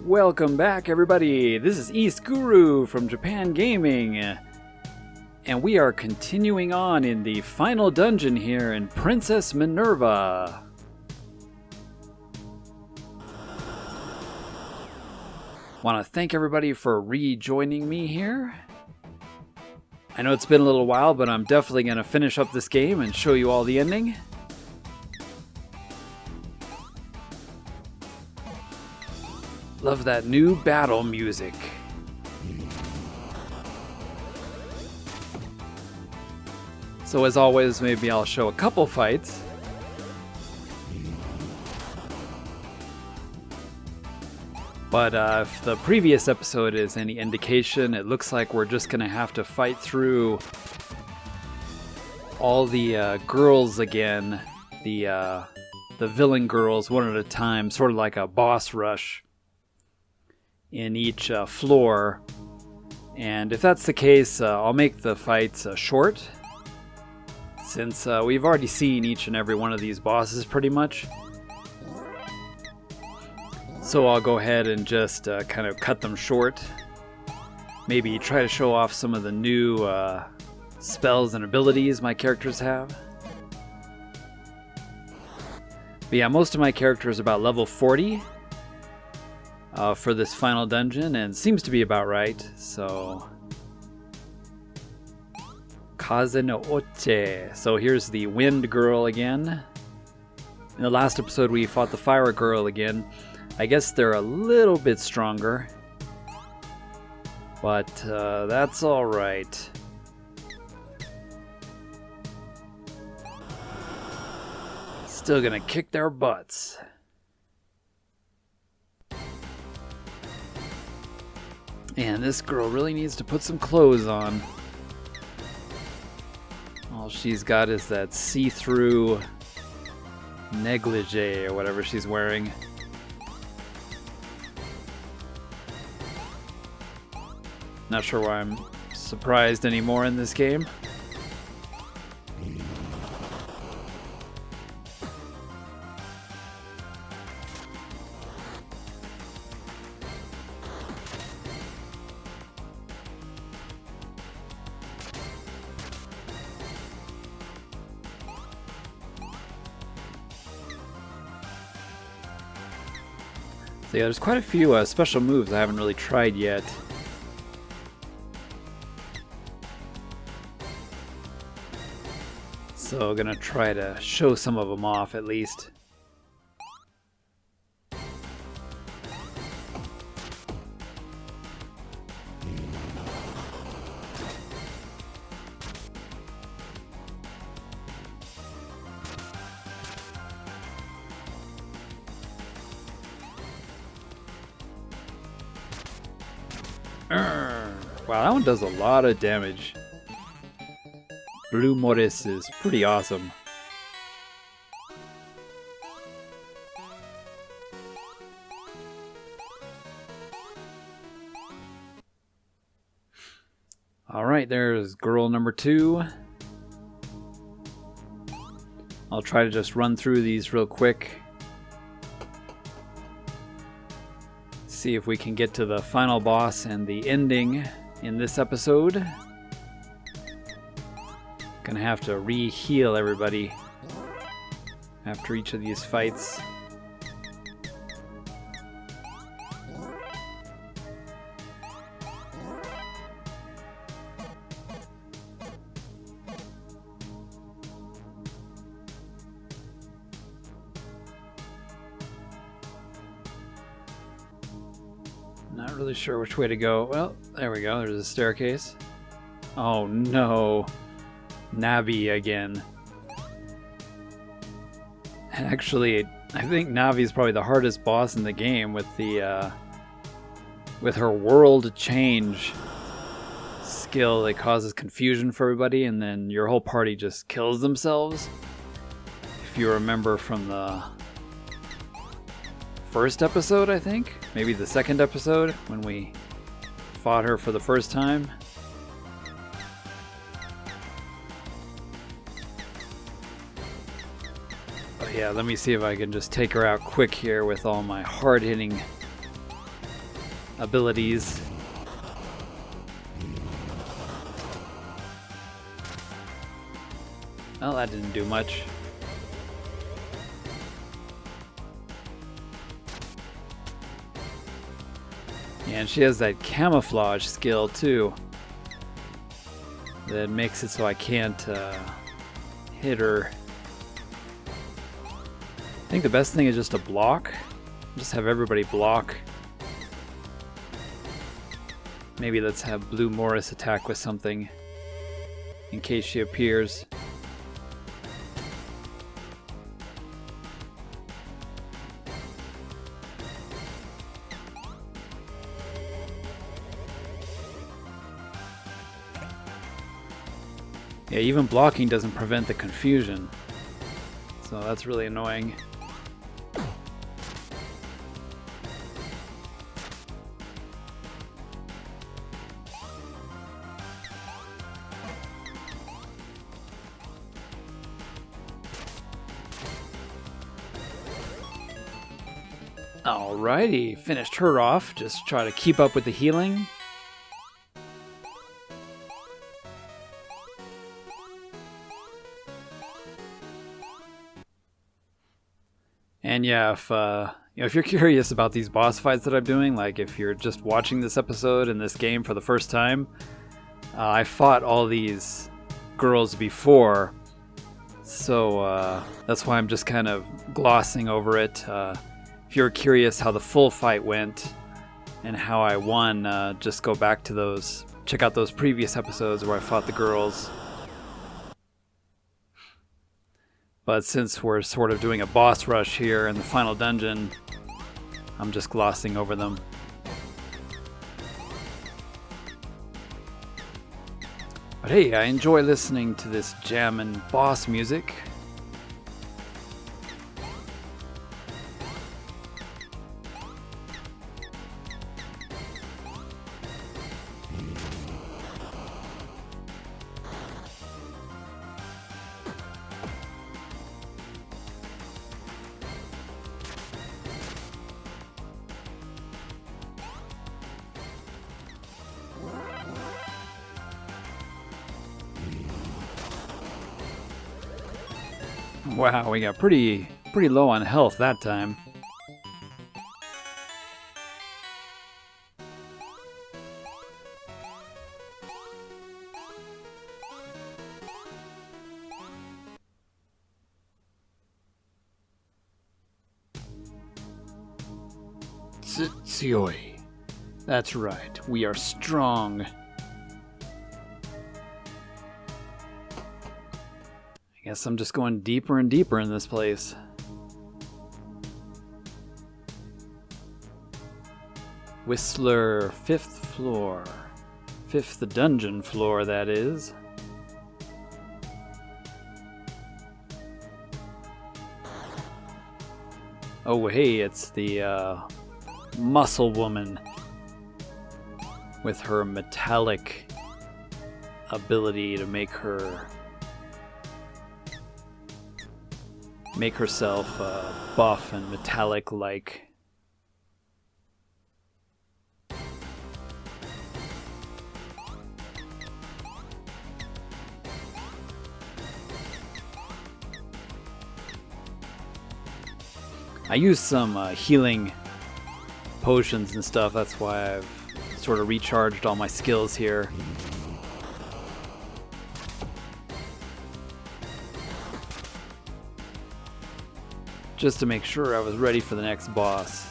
Welcome back, everybody. This is YSGuru from Japan Gaming, and we are continuing on in the final dungeon here in Princess Minerva. Want to thank everybody for rejoining me here. I know it's been a little while, but I'm definitely going to finish up this game and show you all the ending. Love that new battle music. So as always, maybe I'll show a couple fights. But if the previous episode is any indication, it looks like we're just going to have to fight through all the girls again. The villain girls one at a time, sort of like a boss rush in each floor. And if that's the case, I'll make the fights short, since we've already seen each and every one of these bosses pretty much. So I'll go ahead and just kind of cut them short. Maybe try to show off some of the new spells and abilities my characters have. But yeah, most of my characters are about level 40. For this final dungeon, and seems to be about right. So Kaze no Oche. So here's the wind girl again. In the last episode we fought the fire girl again. I guess they're a little bit stronger, but that's alright. Still gonna kick their butts. And this girl really needs to put some clothes on. All she's got is that see-through negligee or whatever she's wearing. Not sure why I'm surprised anymore in this game. So yeah, there's quite a few special moves I haven't really tried yet. So I'm gonna try to show some of them off at least. Wow, that one does a lot of damage. Blue Mortis is pretty awesome. Alright, there's girl number 2. I'll try to just run through these real quick. See if we can get to the final boss and the ending in this episode. Gonna have to re-heal everybody after each of these fights. Not really sure which way to go. Well, there we go. There's a staircase. Oh no. Navi again. Actually, I think Navi is probably the hardest boss in the game with the with her world change skill that causes confusion for everybody, and then your whole party just kills themselves. If you remember from the first episode, I think, maybe the second episode when we fought her for the first time. But yeah, let me see if I can just take her out quick here with all my hard-hitting abilities. Well, that didn't do much. Yeah, and she has that camouflage skill too. That makes it so I can't hit her. I think the best thing is just to block. Just have everybody block. Maybe let's have Blue Morris attack with something in case she appears. Yeah, even blocking doesn't prevent the confusion. So that's really annoying. Alrighty, finished her off. Just try to keep up with the healing. And yeah, if you're curious about these boss fights that I'm doing, like if you're just watching this episode in this game for the first time, I fought all these girls before, so that's why I'm just kind of glossing over it. If you're curious how the full fight went and how I won, just go back to those, check out those previous episodes where I fought the girls. But since we're sort of doing a boss rush here in the final dungeon, I'm just glossing over them. But hey, I enjoy listening to this jammin' boss music. Wow, we got pretty low on health that time. Tsioi. That's right, we are strong. Guess I'm just going deeper and deeper in this place. Whistler, 5th floor. 5th dungeon floor, that is. Oh, hey, it's the muscle woman with her metallic ability to make herself buff and metallic-like. I used some healing potions and stuff, that's why I've sort of recharged all my skills here. Just to make sure I was ready for the next boss.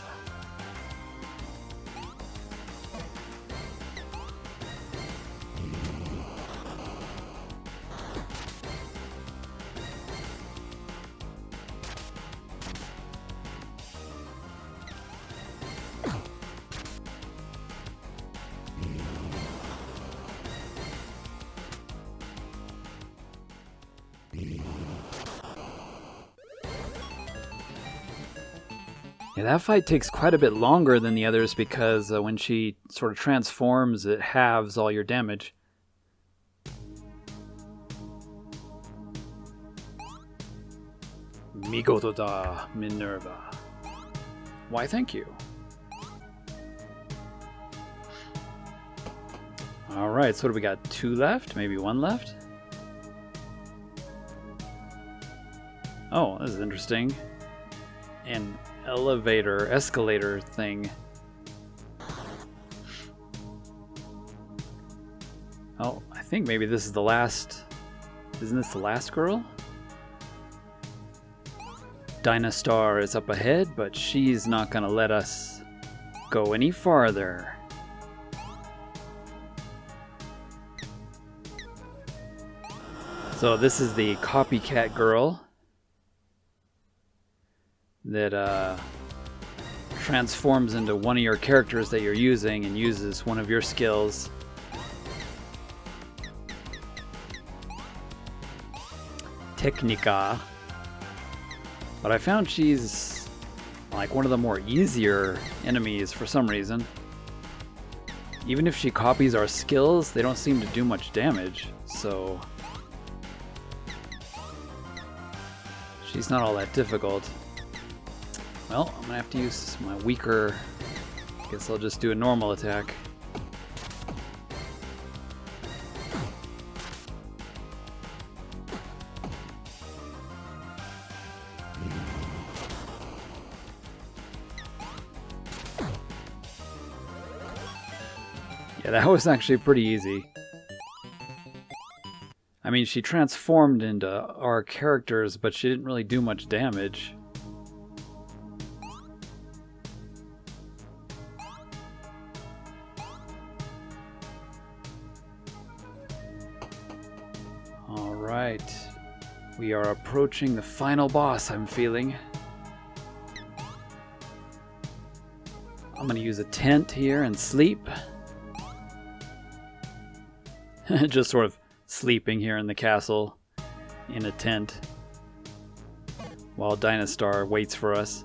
Yeah, that fight takes quite a bit longer than the others because when she sort of transforms, it halves all your damage. Migoto da, Minerva. Why, thank you. Alright, so what do we got? 2 left? Maybe 1 left? Oh, this is interesting. An escalator thing. Oh, I think maybe this is the last... Isn't this the last girl? Dynastar is up ahead, but she's not gonna let us go any farther. So this is the copycat girl that transforms into one of your characters that you're using and uses one of your skills. Technica. But I found she's like one of the more easier enemies for some reason. Even if she copies our skills, they don't seem to do much damage, so she's not all that difficult. Well, I'm gonna have to use my weaker... I guess I'll just do a normal attack. Yeah, that was actually pretty easy. I mean, she transformed into our characters, but she didn't really do much damage. Alright. We are approaching the final boss, I'm feeling. I'm gonna use a tent here and sleep. Just sort of sleeping here in the castle in a tent while Dynastar waits for us.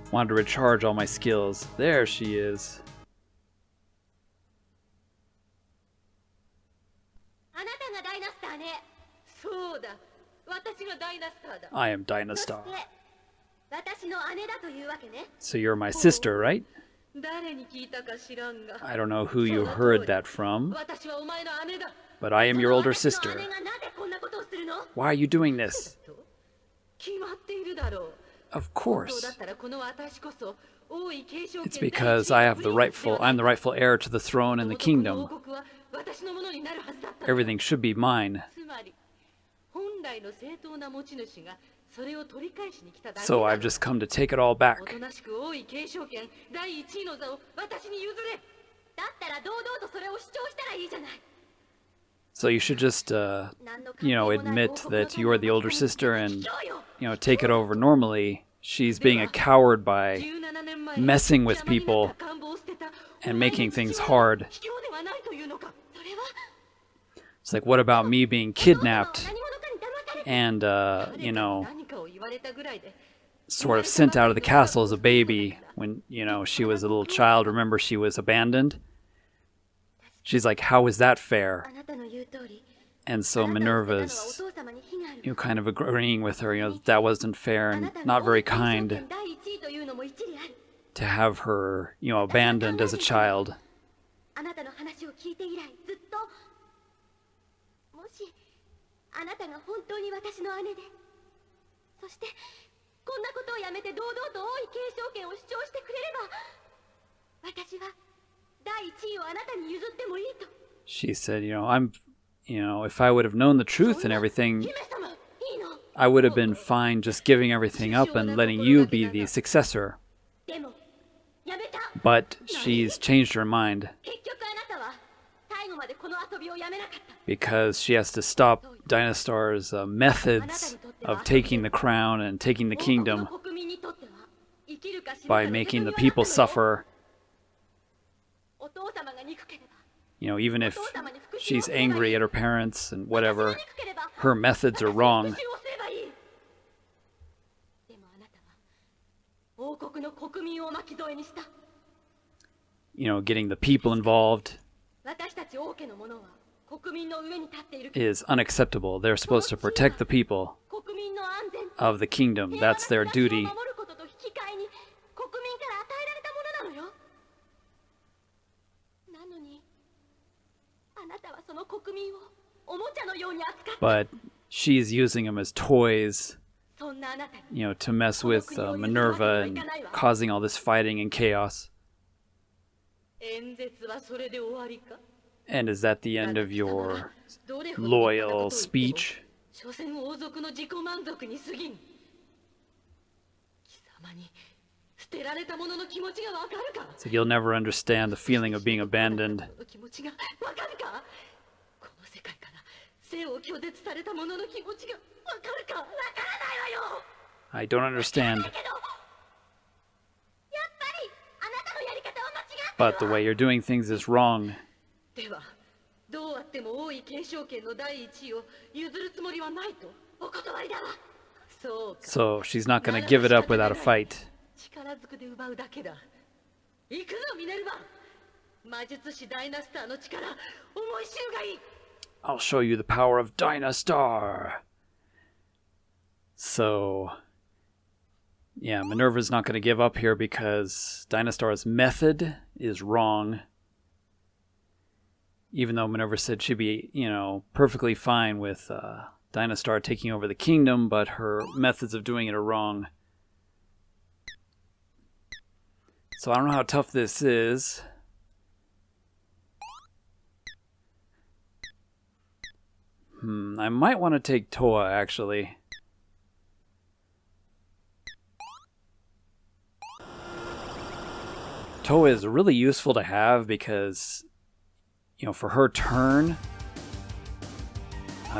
Wanted to recharge all my skills. There she is. I am Dynastar. So you're my sister, right? I don't know who you heard that from, but I am your older sister. Why are you doing this? Of course. It's because I'm the rightful heir to the throne and the kingdom. Everything should be mine. So I've just come to take it all back. So you should just, admit that you are the older sister and, take it over. Normally, she's being a coward by messing with people and making things hard. It's like, what about me being kidnapped and, sort of sent out of the castle as a baby when, she was a little child. Remember, she was abandoned? She's like, how is that fair? And so Minerva's, kind of agreeing with her, that wasn't fair and not very kind to have her, abandoned as a child. She said, if I would have known the truth and everything, I would have been fine just giving everything up and letting you be the successor. But she's changed her mind because she has to stop Dynastar's methods of taking the crown and taking the kingdom by making the people suffer. Even if she's angry at her parents and whatever, her methods are wrong. Getting the people involved is unacceptable. They're supposed to protect the people of the kingdom. That's their duty. But she's using them as toys, to mess with Minerva and causing all this fighting and chaos. And is that the end of your loyal speech? So you'll never understand the feeling of being abandoned. I don't understand. But the way you're doing things is wrong. So she's not going to give it up without a fight. I'll show you the power of Dynastar. So, yeah, Minerva's not going to give up here because Dynastar's method is wrong. Even though Minerva said she'd be, perfectly fine with Dynastar taking over the kingdom, but her methods of doing it are wrong. So I don't know how tough this is. I might want to take Toa, actually. Toa is really useful to have because, for her turn,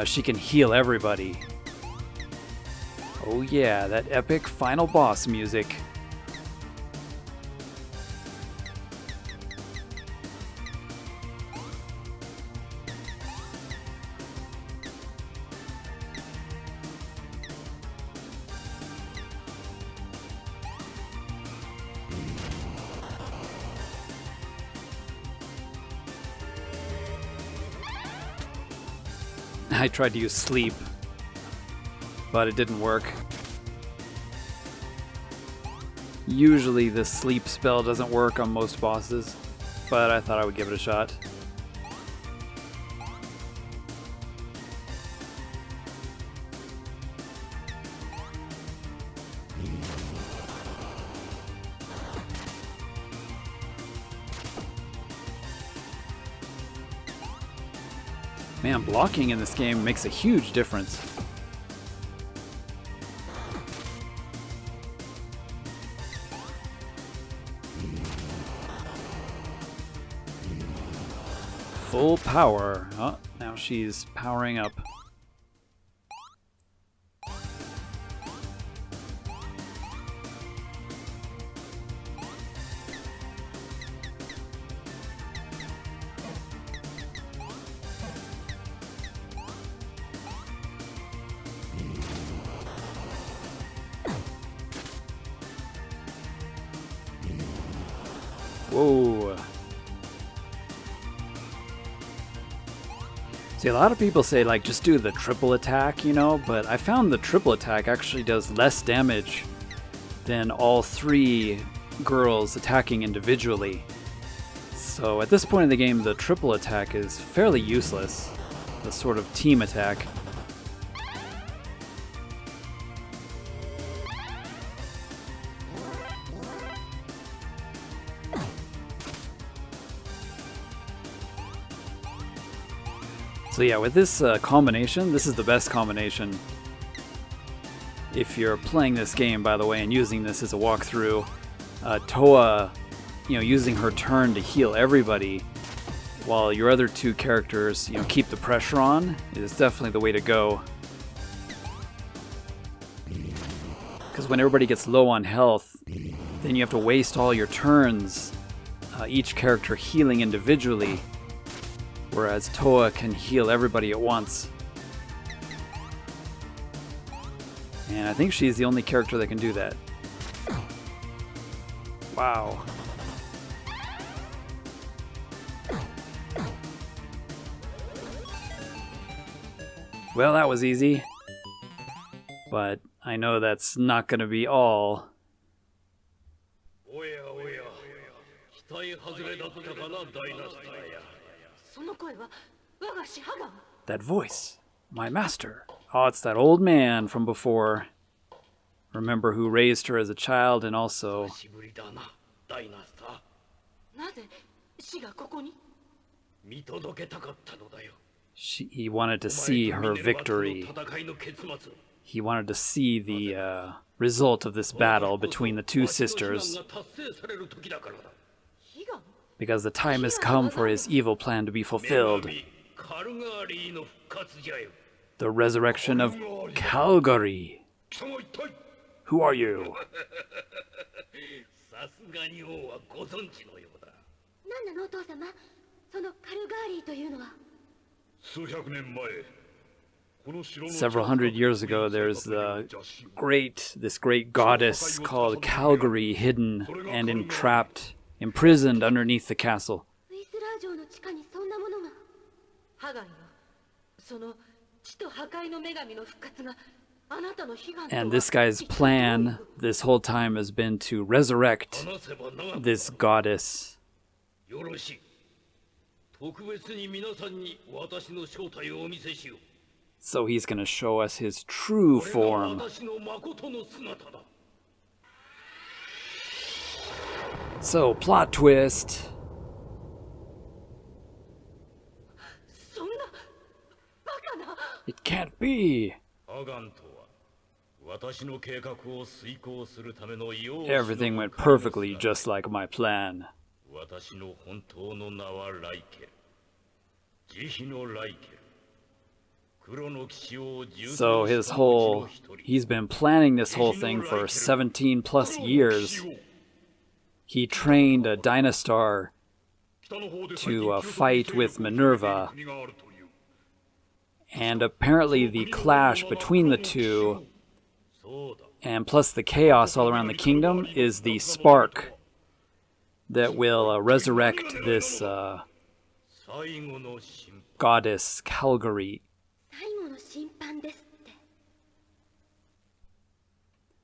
she can heal everybody. Oh yeah, that epic final boss music. I tried to use sleep, but it didn't work. Usually the sleep spell doesn't work on most bosses, but I thought I would give it a shot. Man, blocking in this game makes a huge difference. Full power. Oh, now she's powering up. Whoa. See, a lot of people say, just do the triple attack, but I found the triple attack actually does less damage than all three girls attacking individually. So at this point in the game, the triple attack is fairly useless, the sort of team attack. So yeah, with this combination, this is the best combination. If you're playing this game, by the way, and using this as a walkthrough, Toa, using her turn to heal everybody, while your other two characters, keep the pressure on, is definitely the way to go. Because when everybody gets low on health, then you have to waste all your turns, each character healing individually, whereas Toa can heal everybody at once. And I think she's the only character that can do that. Wow. Well, that was easy. But I know that's not going to be all. That voice. My master. Oh, it's that old man from before. Remember, who raised her as a child and also... He wanted to see her victory. He wanted to see the result of this battle between the two sisters. Because the time has come for his evil plan to be fulfilled. The resurrection of Calgary. Who are you? Several hundred years ago, there's this great goddess called Calgary, hidden and entrapped, imprisoned underneath the castle. And this guy's plan this whole time has been to resurrect this goddess. So he's going to show us his true form. So, plot twist. It can't be. Everything went perfectly just like my plan. So he's been planning this whole thing for 17 plus years. He trained a Dynastar to fight with Minerva. And apparently the clash between the two, and plus the chaos all around the kingdom, is the spark that will resurrect this goddess Calgary.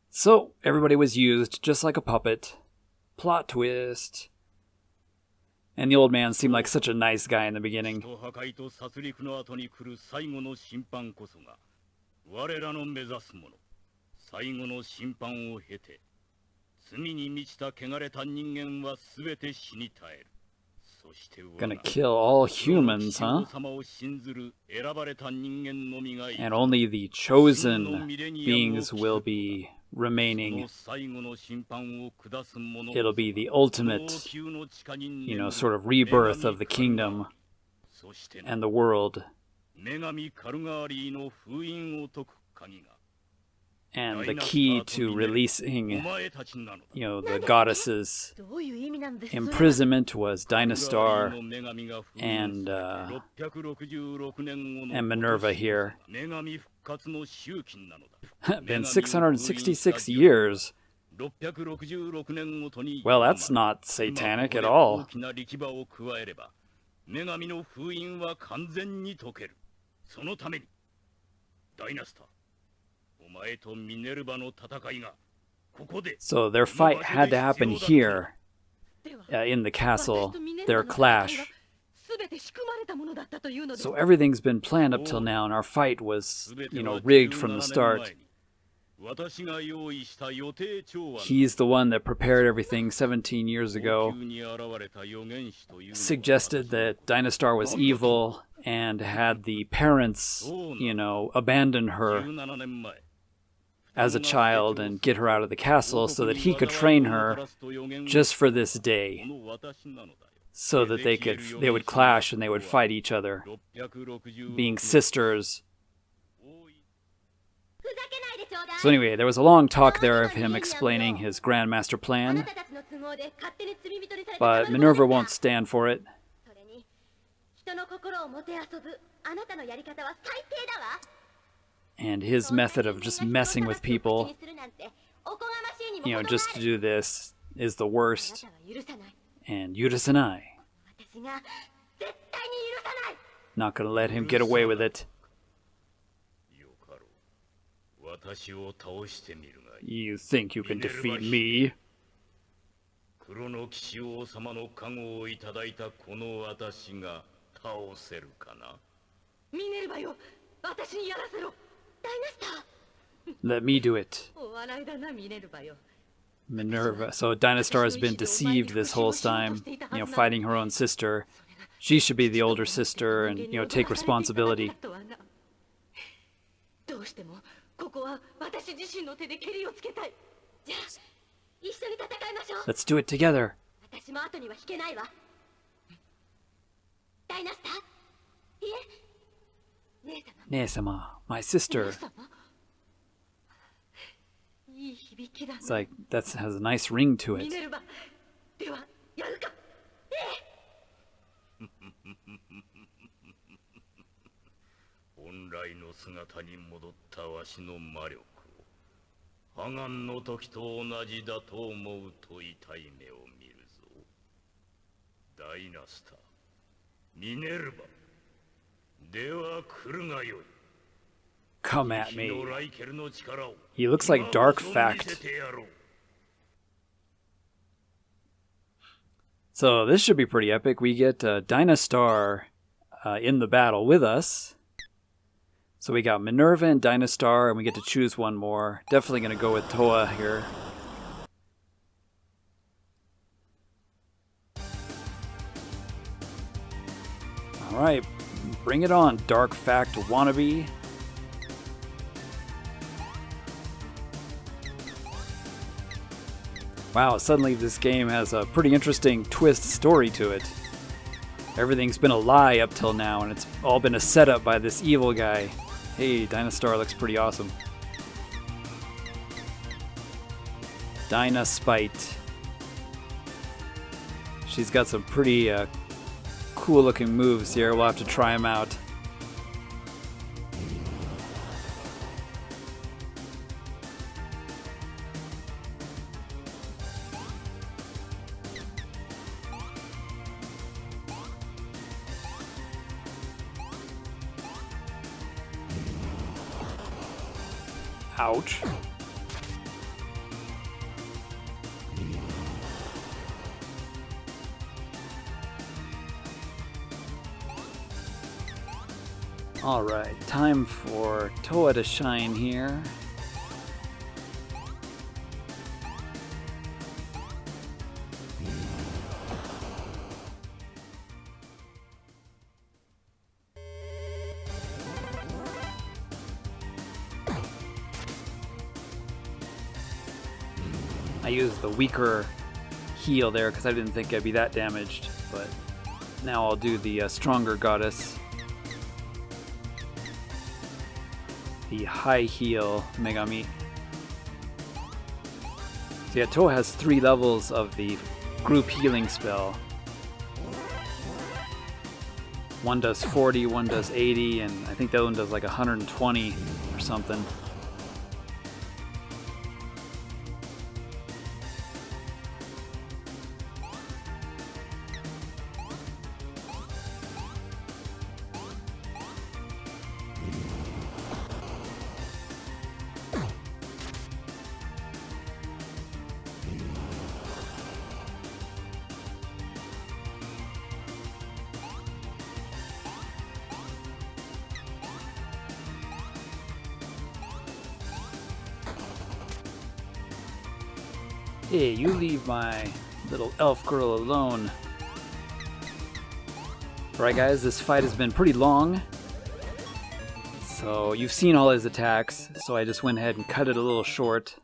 So, everybody was used just like a puppet. Plot twist. And the old man seemed like such a nice guy in the beginning. Gonna kill all humans, huh? And only the chosen beings will be remaining. It'll be the ultimate, sort of rebirth of the kingdom and the world. And the key to releasing, the goddess's imprisonment was Dynastar and Minerva here. Been 666 years. Well, that's not satanic at all. So their fight had to happen here, in the castle, their clash. So everything's been planned up till now, and our fight was, rigged from the start. He's the one that prepared everything 17 years ago, suggested that Dynastar was evil, and had the parents, abandon her as a child and get her out of the castle so that he could train her just for this day, so that they would clash and they would fight each other, being sisters. So anyway, there was a long talk there of him explaining his grandmaster plan, but Minerva won't stand for it. And his method of just messing with people, just to do this, is the worst. And Yurusanai. Not gonna let him get away with it. You think you can defeat me? Let me do it. Minerva. So Dynastar has been deceived this whole time, fighting her own sister. She should be the older sister and, take responsibility. Let's do it together. Nee-sama, my sister. It's like, that has a nice ring to it. 本来の姿に戻ったわしの魔力を破顔の時と同じだと思うと痛い目を見るぞ。ダイナスター、ミネルヴァ、では来るがよい。 Come at me. He looks like Dark Fact. So this should be pretty epic. We get Dynastar in the battle with us. So we got Minerva and Dynastar, and we get to choose one more. Definitely going to go with Toa here. Alright, bring it on, Dark Fact wannabe. Wow, suddenly this game has a pretty interesting twist story to it. Everything's been a lie up till now, and it's all been a setup by this evil guy. Hey, Dynastar looks pretty awesome. Dynaspite. She's got some pretty cool looking moves here. We'll have to try them out. Ouch. Alright, time for Toa to shine here. I used the weaker heal there because I didn't think I'd be that damaged, but now I'll do the stronger goddess. The high heal Megami. So yeah, Toa has 3 levels of the group healing spell. One does 40, one does 80, and I think the other one does like 120 or something. Hey, you leave my little elf girl alone. Alright guys, this fight has been pretty long. So you've seen all his attacks, so I just went ahead and cut it a little short.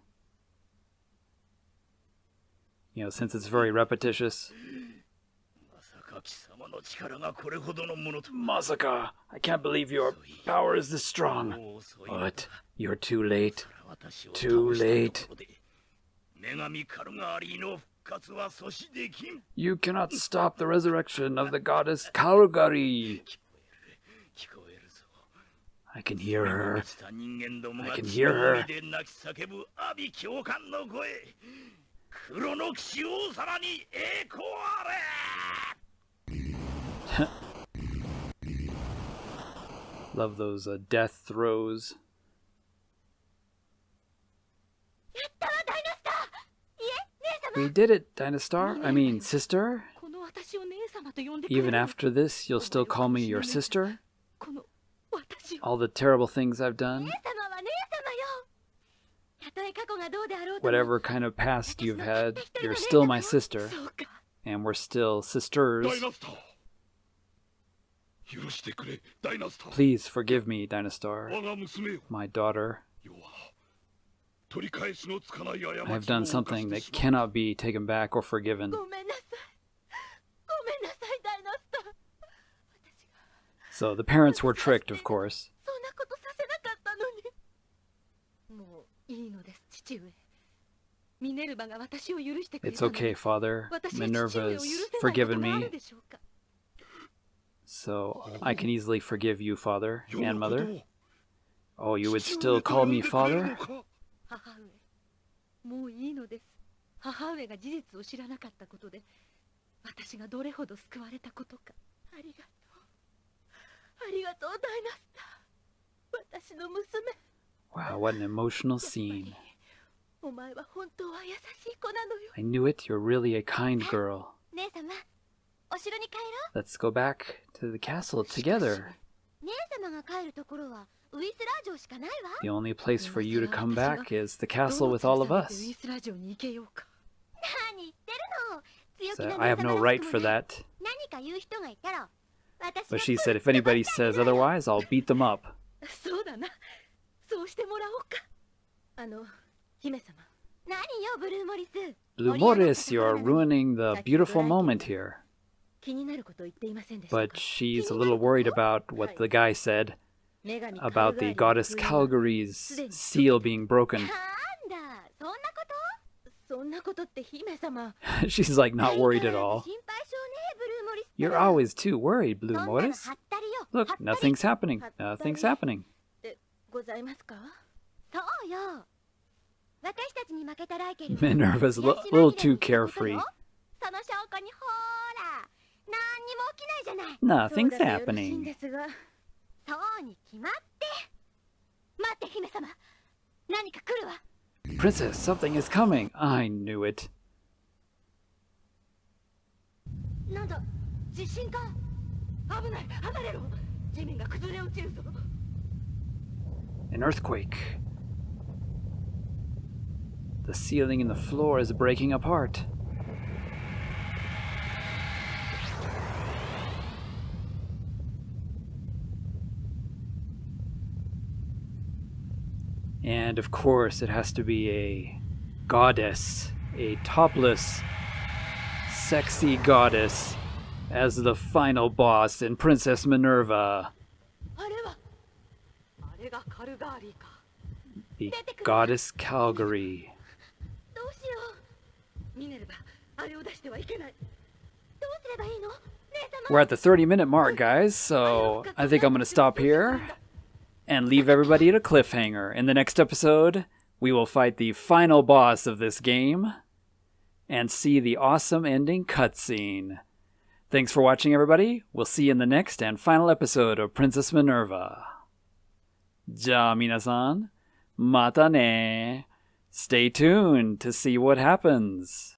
Since it's very repetitious. Masaka, I can't believe your power is this strong. But you're too late. Too late. You cannot stop the resurrection of the goddess Karugari. I can hear her. I can hear her. Love those death throws. We did it, Dynastar. I mean, sister. Even after this, you'll still call me your sister? 私を all the terrible things I've 姉 done, 様は姉様よ。たとえ過去がどうであろうとも whatever kind of past 私 you've のたった had, 一人の you're 姉 still 様 my よ。 sister, そうか。 and we're still sisters. ダイナスター許してくれダイナスター Please forgive me, Dynastar, 我が娘よ my daughter. 要は取り返しのつかない過 I have ちを done 犯 something して that しまった cannot be taken back or forgiven. ごめんなさい。ごめんなさい、ダイナスター。私が So the parents were tricked, of course. そんなことさせなかったのに。もういいのです、父上。ミネルヴァが私を許してくれ It's たのに okay, Father. 私が父上を Minerva's 許せないこと forgiven がある me, でしょうか。 so I can easily forgive you, Father 世 and のこと Mother. を Oh, you would 父 still 上と call 呼ん me でくれる Father? のか母上、もういいのです。母上が事実を知らなかったことで、私がどれほど救われたことか。ありがとう。ありがとう、ダイナスター。私の娘。 Wow, what an emotional scene. お前は本当は優しい子なのよ。 I knew it. You're really a kind girl. 姉様、お城に帰ろ Let's go back to the castle together. う。姉様が帰るところはウィスラー城しかないわ。 The only place for you to come back is the castle with all of ウ us. ィスラー城に行けようか。何言ってるの。強気 So な I 姉 have 様 no らし right く for もない。 that. 何か言う人がいたら、私 But が she said if anybody says otherwise, I'll beat them up. そうだな。そうしてもらおうか。姫様。何よ、ブルーモリス。 Blue Mortis, you're ruining the beautiful moment here. 気になること言っていませんでしたか。 But she's a little worried about what the guy said 女神 about the goddess Calgary's seal being broken. なんだ、そんなこと。そんなことって姫様。 She's like not worried at all. 心配性ね、ブルーモリス。 You're always too worried, Blue そんなの Mortis. はったりよ。 Look, はったり nothing's happening. Nothing's happening. でございますか。そうよ。私たちに負けたライケル。 Minerva's a little too carefree. その証拠にほーら、何にも起きないじゃない。 Nothing's そうだとよろしいん happening. ですが、そうに決まって。待って姫様、何か来るわ。 Princess, something is coming. I knew it. なんだ、地震か。危ない、離れろ。地面が崩れ落ちるぞ。 An earthquake. The ceiling and the floor is breaking apart. And of course, it has to be a goddess, a topless, sexy goddess, as the final boss in Princess Minerva, あれは、あれがカルガーリーか。 the goddess Calgary. どうしよう。ミネルヴァ、あれを出してはいけない。どうすればいいの？姉様。 We're at the 30-minute mark, guys, so I think I'm going to stop here and leave everybody at a cliffhanger. In the next episode, we will fight the final boss of this game and see the awesome ending cutscene. Thanks for watching, everybody. We'll see you in the next and final episode of Princess Minerva. じゃあ皆さん、またね. Stay tuned to see what happens.